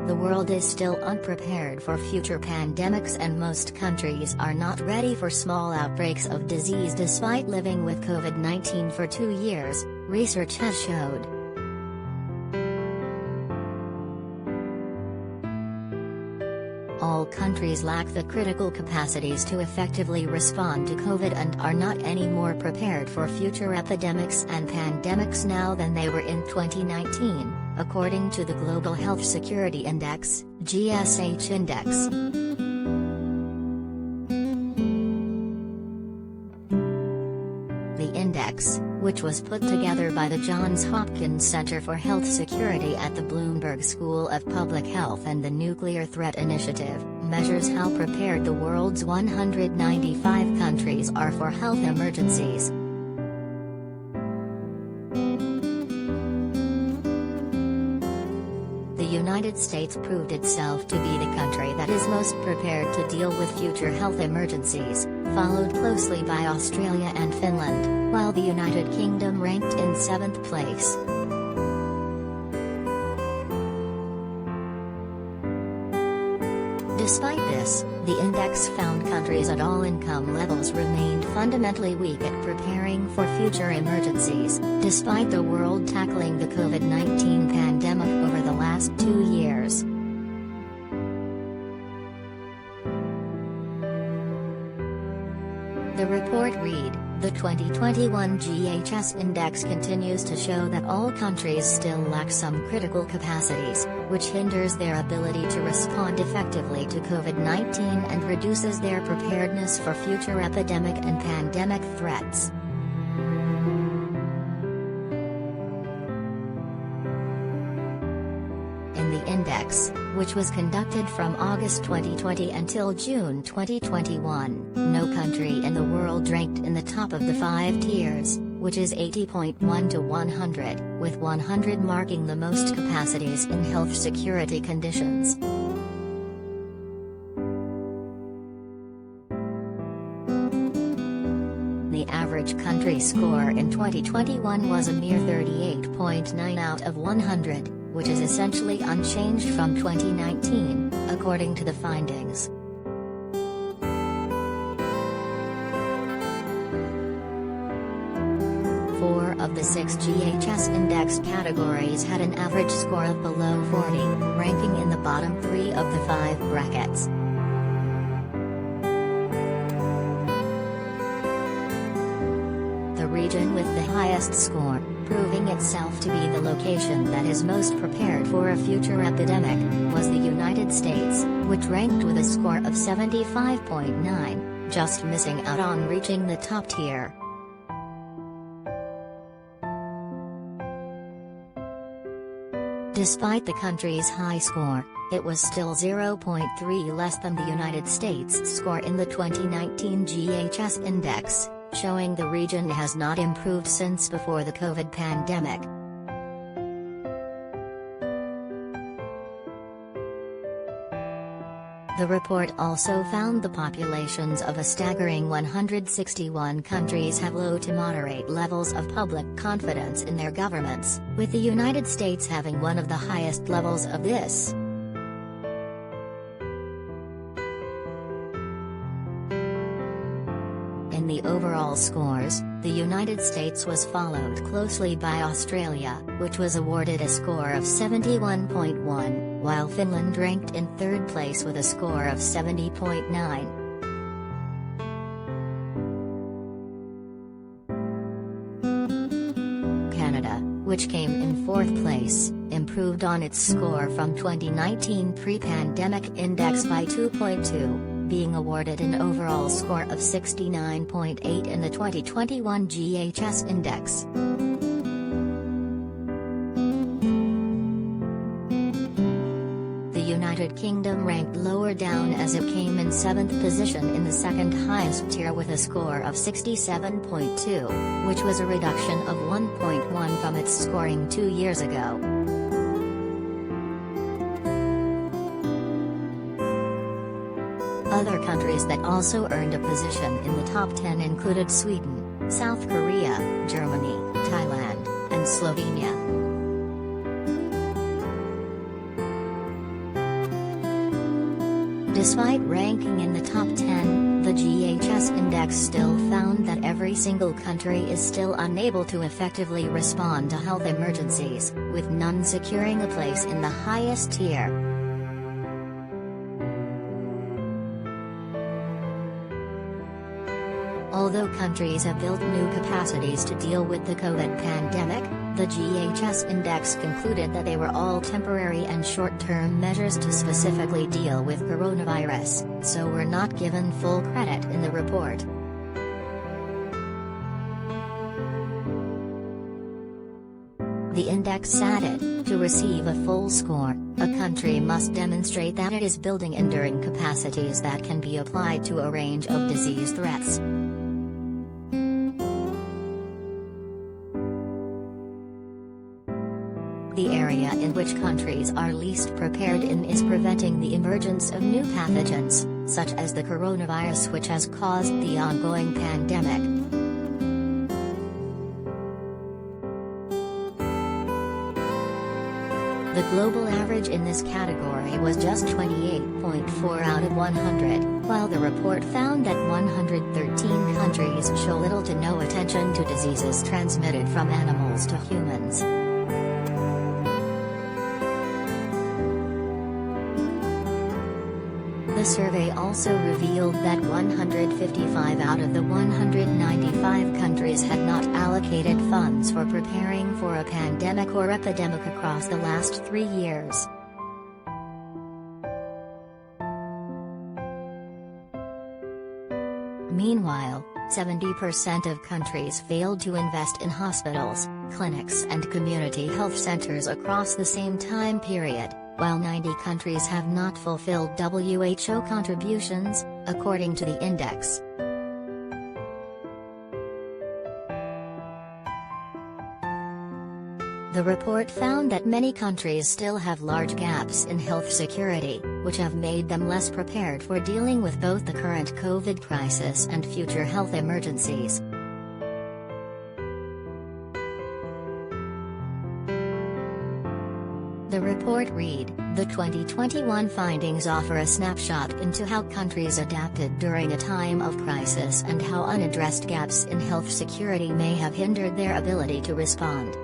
The world is still unprepared for future pandemics and most countries are not ready for small outbreaks of disease despite living with COVID-19 for 2 years, research has showed. All countries lack the critical capacities to effectively respond to COVID and are not any more prepared for future epidemics and pandemics now than they were in 2019, according to the Global Health Security Index, GSH Index. The index, which was put together by the Johns Hopkins Center for Health Security at the Bloomberg School of Public Health and the Nuclear Threat Initiative, measures how prepared the world's 195 countries are for health emergencies. The United States proved itself to be the country that is most prepared to deal with future health emergencies, followed closely by Australia and Finland, while the United Kingdom ranked in 7th place. Despite this, the index found countries at all income levels remained fundamentally weak at preparing for future emergencies, despite the world tackling the COVID-19 pandemic over the last 2 years. The report read, the 2021 GHS Index continues to show that all countries still lack some critical capacities, which hinders their ability to respond effectively to COVID-19 and reduces their preparedness for future epidemic and pandemic threats. In the index, which was conducted from August 2020 until June 2021, no country in the world ranked in the top of the 5 tiers, which is 80.1 to 100, with 100 marking the most capacities in health security conditions. The average country score in 2021 was a mere 38.9 out of 100, which is essentially unchanged from 2019, according to the findings. Four of the 6 GHS Index categories had an average score of below 40, ranking in the bottom 3 of the 5 brackets. The region with the highest score, proving itself to be the location that is most prepared for a future epidemic, was the United States, which ranked with a score of 75.9, just missing out on reaching the top tier. Despite the country's high score, it was still 0.3 less than the United States' score in the 2019 GHS Index, showing the region has not improved since before the COVID pandemic. The report also found the populations of a staggering 161 countries have low to moderate levels of public confidence in their governments, with the United States having one of the highest levels of this. In the overall scores, the United States was followed closely by Australia, which was awarded a score of 71.1, while Finland ranked in 3rd place with a score of 70.9. Canada, which came in 4th place, improved on its score from 2019 pre-pandemic index by 2.2. Being awarded an overall score of 69.8 in the 2021 GHS Index. The United Kingdom ranked lower down as it came in 7th position in the 2nd highest tier with a score of 67.2, which was a reduction of 1.1 from its scoring 2 years ago. Other countries that also earned a position in the top 10 included Sweden, South Korea, Germany, Thailand, and Slovenia. Despite ranking in the top 10, the GHS index still found that every single country is still unable to effectively respond to health emergencies, with none securing a place in the highest tier. Although countries have built new capacities to deal with the COVID pandemic, the GHS index concluded that they were all temporary and short-term measures to specifically deal with coronavirus, so were not given full credit in the report. The index added, to receive a full score, a country must demonstrate that it is building enduring capacities that can be applied to a range of disease threats. The area in which countries are least prepared in is preventing the emergence of new pathogens, such as the coronavirus, which has caused the ongoing pandemic. The global average in this category was just 28.4 out of 100, while the report found that 113 countries show little to no attention to diseases transmitted from animals to humans. The survey also revealed that 155 out of the 195 countries had not allocated funds for preparing for a pandemic or epidemic across the last 3 years. Meanwhile, 70% of countries failed to invest in hospitals, clinics and community health centers across the same time period, while 90 countries have not fulfilled WHO contributions, according to the index. The report found that many countries still have large gaps in health security, which have made them less prepared for dealing with both the current COVID crisis and future health emergencies. The report read, "The 2021 findings offer a snapshot into how countries adapted during a time of crisis and how unaddressed gaps in health security may have hindered their ability to respond."